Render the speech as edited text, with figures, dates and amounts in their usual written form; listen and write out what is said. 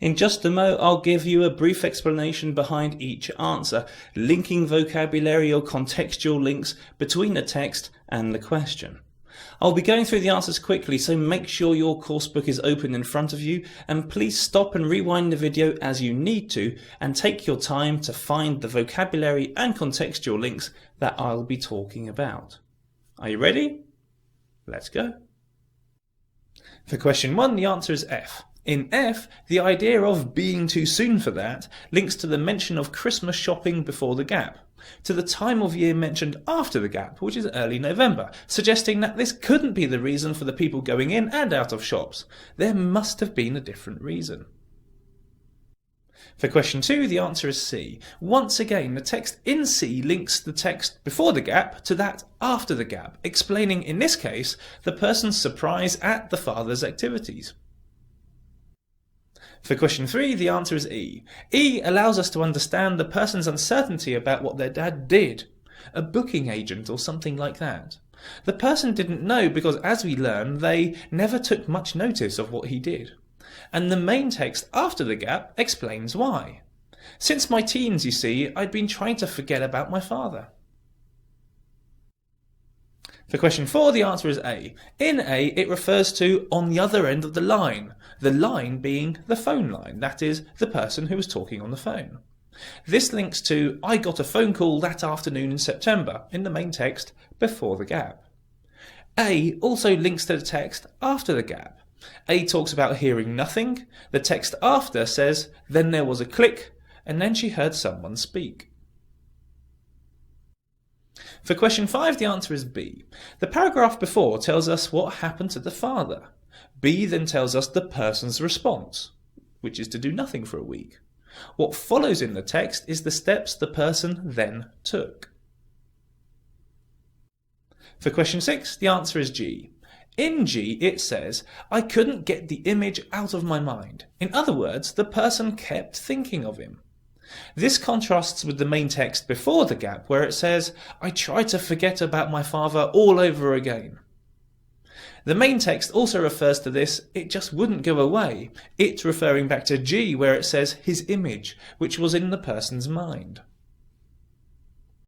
In just a mo, I'll give you a brief explanation behind each answer, linking vocabulary or contextual links between the text and the question. I'll be going through the answers quickly, so make sure your course book is open in front of you, and please stop and rewind the video as you need to, and take your time to find the vocabulary and contextual links that I'll be talking about. Are you ready? Let's go. For question 1, the answer is F. In F, the idea of being too soon for that links to the mention of Christmas shopping before the gap, to the time of year mentioned after the gap, which is early November, suggesting that this couldn't be the reason for the people going in and out of shops. There must have been a different reason. For question 2, the answer is C. Once again, the text in C links the text before the gap to that after the gap, explaining, in this case, the person's surprise at the father's activities. For question 3, the answer is E. E allows us to understand the person's uncertainty about what their dad did. A booking agent or something like that. The person didn't know because, as we learn, they never took much notice of what he did. And the main text after the gap explains why. Since my teens, you see, I'd been trying to forget about my father. For question 4, the answer is A. In A, it refers to on the other end of the line being the phone line, that is, the person who was talking on the phone. This links to I got a phone call that afternoon in September, in the main text before the gap. A also links to the text after the gap. A talks about hearing nothing, the text after says, then there was a click, and then she heard someone speak. For question 5, the answer is B. The paragraph before tells us what happened to the father. B then tells us the person's response, which is to do nothing for a week. What follows in the text is the steps the person then took. For question 6, the answer is G. In G, it says, I couldn't get the image out of my mind. In other words, the person kept thinking of him. This contrasts with the main text before the gap, where it says, I tried to forget about my father all over again. The main text also refers to this, it just wouldn't go away. It referring back to G, where it says his image, which was in the person's mind.